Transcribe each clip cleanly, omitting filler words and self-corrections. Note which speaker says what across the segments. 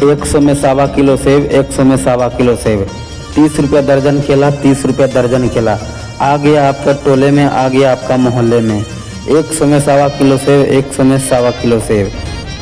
Speaker 1: 100 में 1.25 किलो सेब, 100 में 1.25 किलो सेब। 30 रुपये दर्जन केला, 30 रुपये दर्जन केला। आ गया आपका टोले में, आ गया आपका मोहल्ले में। 100 में 1.25 किलो सेब, 100 में 1.25 किलो सेब।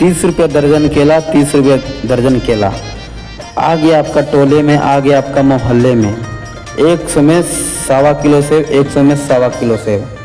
Speaker 1: 30 रुपये दर्जन केला, 30 रुपये दर्जन केला। आ गया आपका टोले में, आ गया आपका मोहल्ले में। 100 में 1.25 किलो सेब, 100 में 1.25 किलो सेब।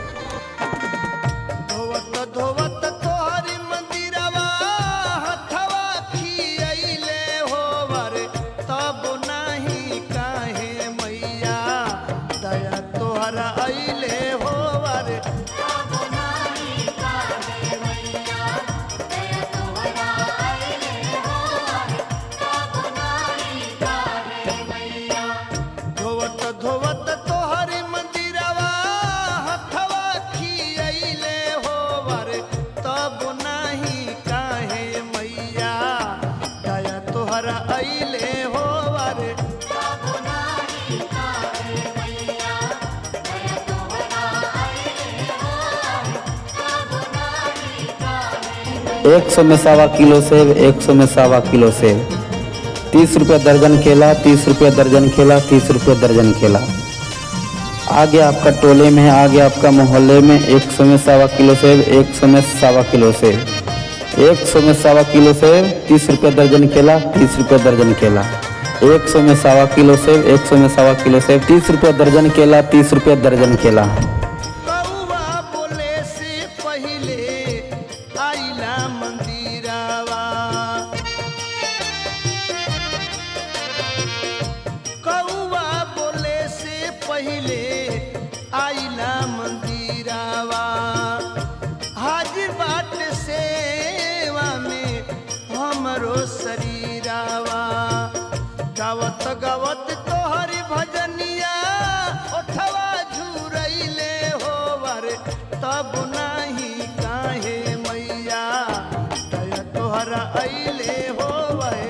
Speaker 1: एक 100 में 1.25 किलो सेब, 100 में 1.25 किलो सेब। 30 रुपये दर्जन केला, 30 रुपये दर्जन केला, 30 रुपये दर्जन केला। आ गया आपका टोले में, आ गया आपका मोहल्ले में। 100 में 1.25 किलो सेब, 100 में 1.25 किलो सेब। 100 में 1.25 किलो सेब, 30 रुपये दर्जन केला, 30 रुपये दर्जन केला। 100 में 1.25 किलो सेब, 100 में 1.25 किलो सेब। 30 रुपये दर्जन केला, 30 रुपये दर्जन केला।
Speaker 2: हाजिर बाट सेवा में हमरो शरीरावा। गावत गावत तोहरी भजनिया ओठवा झुरैले होवर। तब नाही काहे मैया दया तोहरा अइले होवे।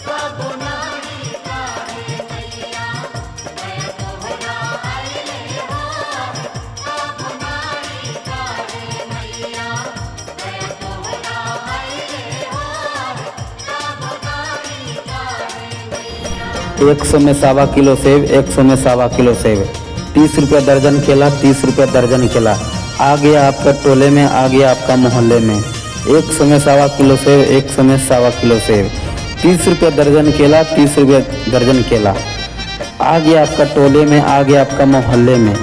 Speaker 2: तब नाही काहे मैया दया तोहरा अइले होवे। तब नाही काहे मैया दया तोहरा अइले होवे। तब नाही काहे मैया।
Speaker 1: 100 में 1.25 किलो सेब, 100 में 1.25 किलो सेब। 30 रुपये दर्जन केला, 30 रुपये दर्जन केला। आ गया आपका टोले में, आ गया आपका मोहल्ले में। 100 में 1.25 किलो सेब, 100 में 1.25 किलो सेब। 30 रुपये दर्जन केला, 30 रुपये दर्जन केला। आ गया आपका टोले में, आ गया आपका मोहल्ले में।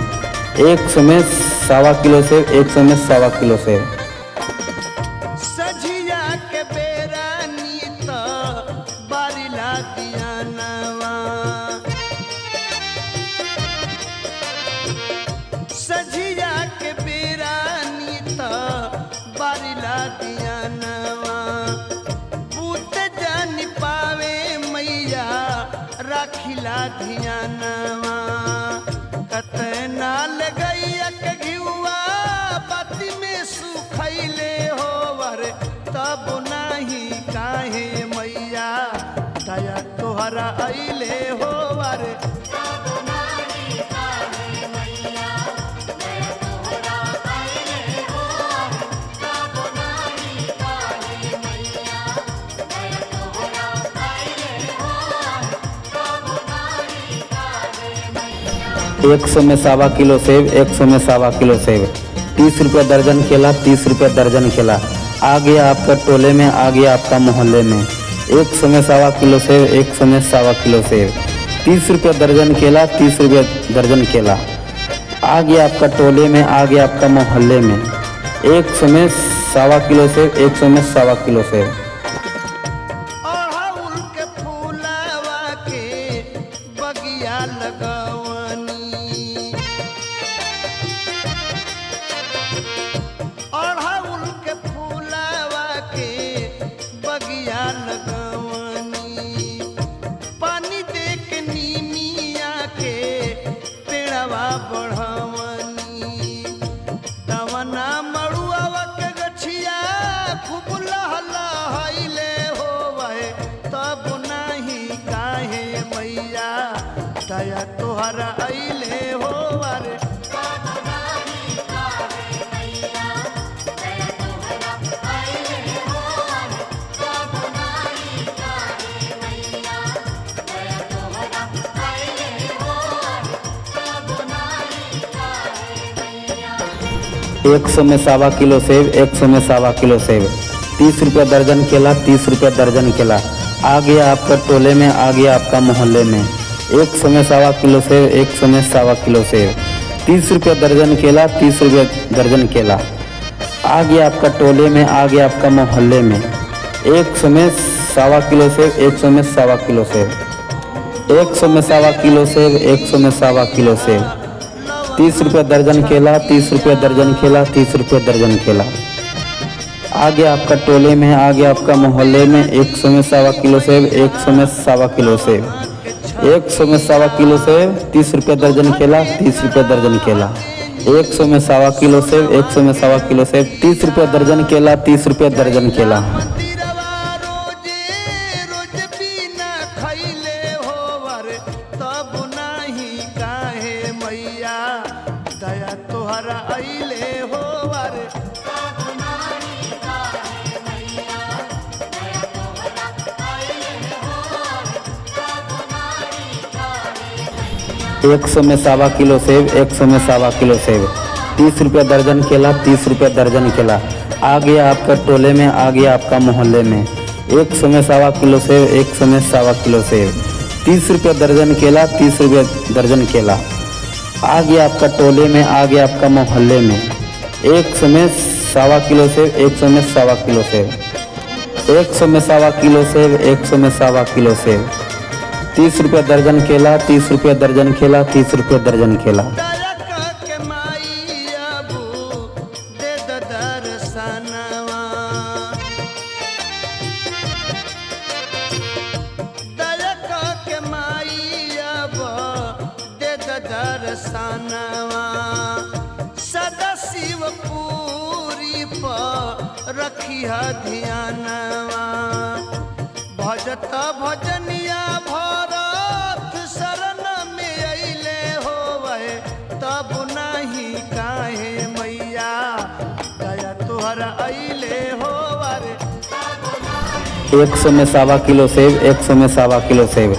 Speaker 1: 100 में 1.25 किलो सेब, 100 में 1.25 किलो सेब।
Speaker 2: सझिया के बेरा नीत बारिला दियानवा। सझिया के बेरा नीत बारिला दियानवा। पूत जान पावे मैया राखिला धियानवा। कतना लगैया के घिउआ बाती में सुखैले होवर। तब नाही काहे मैया दया तोहरा अइले होवर। तब नाही काहे मैया दया तोहरा अइले होवर। तब नाही काहे मैया दया तोहरा अइले होवर। तब नाही काहे मैया।
Speaker 1: 100 में 1.25 किलो सेब, 100 में 1.25 किलो सेब। 30 रुपये दर्जन केला, 30 रुपये दर्जन केला। आ गया आपका टोले में, आ गया आपका मोहल्ले में। 100 में 1.25 किलो सेब, 100 में 1.25 किलो सेब। 30 रुपये दर्जन केला, 30 रुपये दर्जन केला। आ गया आपका टोले में, आ गया आपका मोहल्ले में। 100 में 1.25 किलो सेब, 100 में 1.25 किलो सेब।
Speaker 2: अड़हुल के फूलवा के बगिया लगवनी। अड़हुल के फूलवा के बगिया लगवनी। पानी दे के नीमिया के पेड़वा बढ़वनी। तवना मड़ुआवा के गछिया खूब लहलहैले होवे। तब नाही काहे मैया दया तोहरा अइले होवर। तब नाही काहे मैया दया तोहरा अइले होवर। तब नाही काहे
Speaker 1: 100 में सवा किलो सेब, 100 में सवा किलो सेब। 30 रुपये दर्जन केला, 30 रुपये दर्जन केला। आ गया आपका टोले में, आ गया आपका मोहल्ले में। 100 में सवा किलो सेब, 100 में सवा किलो सेब। 30 रुपये दर्जन केला, 30 रुपये दर्जन केला। आ गया आपका टोले में, आ गया आपका मोहल्ले में। 100 में सवा किलो सेब, 100 में सवा किलो सेब। 100 में सवा किलो सेब, 100 में सवा किलो सेब। 30 रुपये दर्जन केला, 30 रुपये दर्जन केला, 30 रुपये दर्जन केला। आ गया आपका टोले में, आ गया आपका मोहल्ले में। 100 में सवा किलो सेब, 100 में सवा किलो सेब। 100 में सवा किलो सेब, 30 रुपये दर्जन केला, 30 रुपये दर्जन केला। 100 में सवा किलो सेब, 100 में सवा किलो सेब। 30 रुपये दर्जन केला, 30 रुपये दर्जन केला। एक 100 में सवा किलो सेब, 100 में सवा किलो सेब। 30 रुपये दर्जन केला, 30 रुपये दर्जन केला। आ गया आपका टोले में, आ गया आपका मोहल्ले में। 100 में सवा किलो सेब, 100 में सवा किलो सेब। 30 रुपये दर्जन केला, 30 रुपये दर्जन केला। आ गया आपका टोले में, आ गया आपका मोहल्ले में। 100 में सवा किलो सेब, 100 में सवा किलो सेब। 100 में सवा किलो सेब, 100 में सवा किलो सेब। 30 रुपये दर्जन केला, 30 रुपये दर्जन केला, 30 रुपये दर्जन केला।
Speaker 2: सदा शिवपुरी पर रखिया ध्यानवा। भजत भजनिया भरत शरण में अइले होवे, तब नहीं काहे मैया दया तोहर अइले होवे।
Speaker 1: 100 में सवा किलो सेब, 100 में सवा किलो सेब।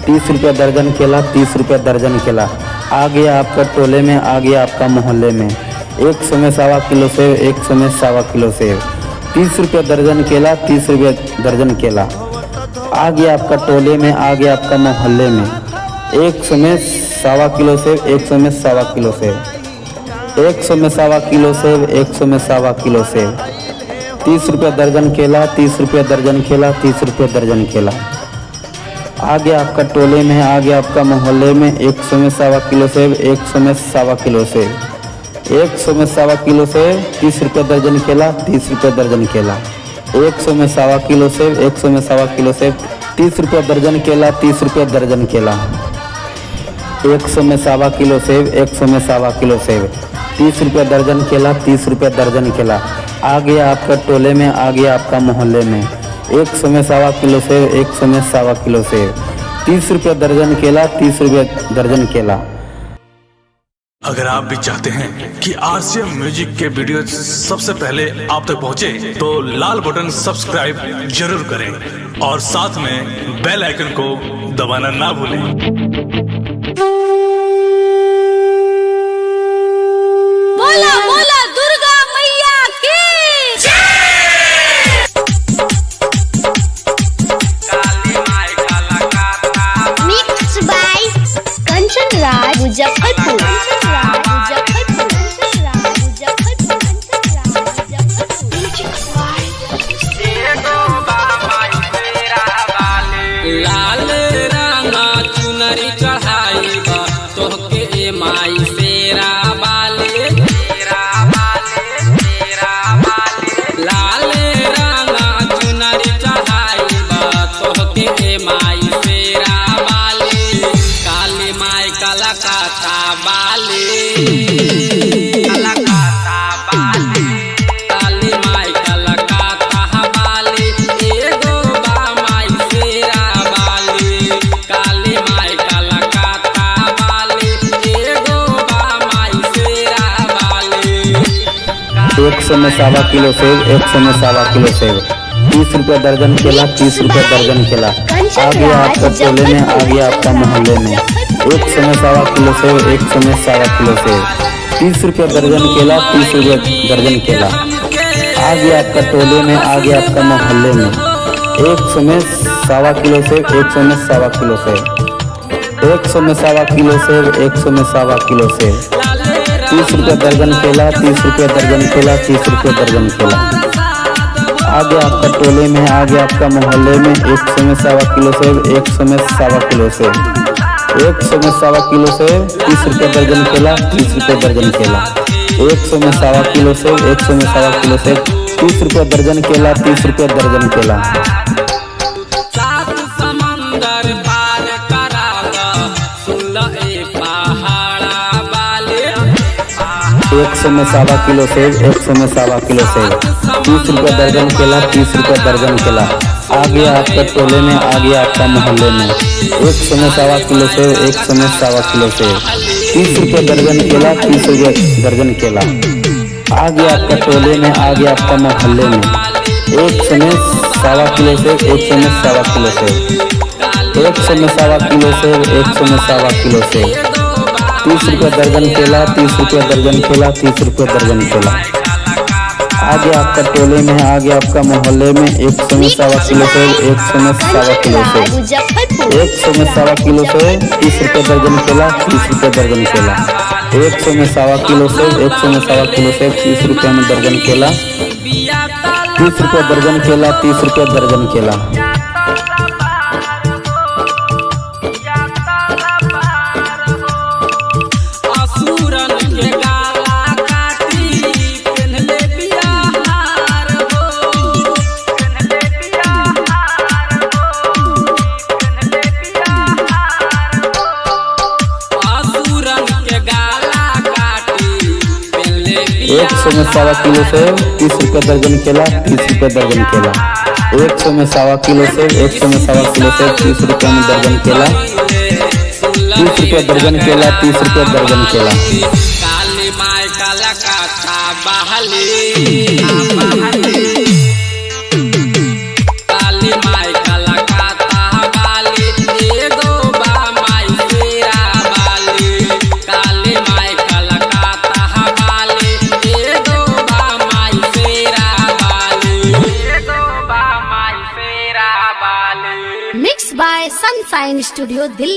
Speaker 1: 30 रुपये दर्जन केला, 30 रुपये दर्जन केला। आ गया आपका टोले में, आ गया आपका मोहल्ले में। 100 में सवा किलो सेब, 100 में सवा किलो सेब। 30 रुपये दर्जन केला, 30 रुपये दर्जन केला। आ गया आपका टोले में, आ गया आपका मोहल्ले में। 100 में सवा किलो सेब, 100 में सवा किलो सेब। 100 में सवा किलो सेब, 100 में सवा किलो सेब। 30 रुपये दर्जन केला, 30 रुपये दर्जन केला, 30 रुपये दर्जन केला। आ गया आपका टोले में, आ गया आपका मोहल्ले में। 100 में सवा किलो सेब, 100 में सवा किलो सेब। 100 में सवा किलो सेब, 30 रुपये दर्जन केला, 30 रुपये दर्जन केला। 100 में सवा किलो सेब, 100 में सवा किलो सेब। 30 रुपये दर्जन केला, 30 रुपये दर्जन केला। 100 में सवा किलो सेब, 100 में सवा किलो सेब। 30 रुपये दर्जन केला, 30 रुपये दर्जन केला। आ गया आपका टोले में, आ गया आपका मोहल्ले में। 100 में सवा किलो सेब, 100 में सवा किलो सेब। 30 रुपये दर्जन केला, 30 रुपये दर्जन केला।
Speaker 3: अगर आप भी चाहते हैं कि RCM म्यूजिक के वीडियो सबसे पहले आप तक पहुंचे, तो लाल बटन सब्सक्राइब जरूर करें और साथ में बेल आइकन को दबाना ना भूलें।
Speaker 4: बोला बोला दुर्गा मैया की मिक्स बाय कंचन राज मुजफ्फरपुर।
Speaker 5: लाल रंगा चुनरी चढ़ाई तोहके ए माई शेरा बाले, लाल रंगा चुनरी चढ़ाई तोहके ए माई शेरा बाले। काली माई कलकत्ता बाले, काली माई कलकत्ता बाले। एगो बा माई शेरा बाले, काली माई कलकत्ता बाले। एगो बा माई शेरा बाले।
Speaker 1: 100 में सवा किलो सेब, 100 में सवा किलो सेब। 30 रुपये दर्जन केला, 30 रुपये दर्जन केला। आ गया आपका टोले में, आ गया आपका मोहल्ले में। 100 में सवा किलो सेब, 100 में सवा किलो सेब। 30 रुपये दर्जन केला, 30 रुपये दर्जन केला। आ गया आपका टोले में, आ गया आपका मोहल्ले में। 100 में 1.25 किलो सेब, 100 में 1.25 किलो सेब, 100 में 1.25 किलो सेब, 100 में 1.25 किलो सेब। 30 रुपये दर्जन केला, 30 रुपये दर्जन केला, 30 रुपये दर्जन केला। आ गया आपका टोले में, आ गया आपका मोहल्ले में। 100 में 1.25 किलो सेब, 100 में 1.25 किलो सेब, 100 में 1.25 किलो सेब। 30 रुपये दर्जन केला, 30 रुपये दर्जन केला। 100 में 1.25 किलो सेब, 100 में 1.25 किलो सेब। 30 रुपये दर्जन केला, 30 रुपये दर्जन केला।
Speaker 5: सात समंदर पार करागा, सुन ए पहाड़ा वाले।
Speaker 1: 100 में 1.25 किलो सेब, 100 में 1.25 किलो सेब। 30 रुपये दर्जन केला, 30 रुपये दर्जन केला। आ गया आपका टोले में, आ गया आपका मोहल्ले में। 100 में 1.25 किलो सेब, 100 में 1.25 किलो सेब। 30 रुपये दर्जन केला, 30 रुपये दर्जन केला। आ गया आपका टोले में, आ गया आपका मोहल्ले में। 100 में 1.25 किलो सेब, 100 में 1.25 किलो सेब, 100 में 1.25 किलो सेब, 100 में 1.25 किलो सेब। 30 रुपये दर्जन केला, 30 रुपये दर्जन केला, 30 रुपये दर्जन केला। आ गया आपका टोले में, आ गया आपका मोहल्ले में। 100 में 1.25 किलो सेब, 100 में 1.25 किलो सेब,
Speaker 4: मुजफ्फरपुर।
Speaker 1: 100 में 1.25 किलो सेब। 30 रुपये दर्जन केला, 30 रुपये दर्जन केला। 100 में 1.25 किलो सेब, 100 में 1.25 किलो सेब। 30 रुपये में दर्जन केला, 30 रुपये दर्जन केला, 30 रुपये दर्जन केला।
Speaker 5: असुरन के गाला काटी, पेन्हले बियाहार हो। असुरन के गाला काटी, पेन्हले
Speaker 1: 100 में 1.25 किलो सेब, 30 रुपये दर्जन केला, 30 रुपये दर्जन केला। 100 में 1.25 किलो सेब, 100 में 1.25 किलो सेब। 30 रुपये में दर्जन केला, 30 रुपये दर्जन केला, 30 रुपये दर्जन केला।
Speaker 5: काली माई काला काथा बहली, काली माई काला काथा बाली। एगो बा माई शेरा बाली, काली माई काला काथा बाली। एगो बा माई शेरा बाली, एगो बा माई शेरा बाली।
Speaker 4: Mix by Sunshine studio Delhi.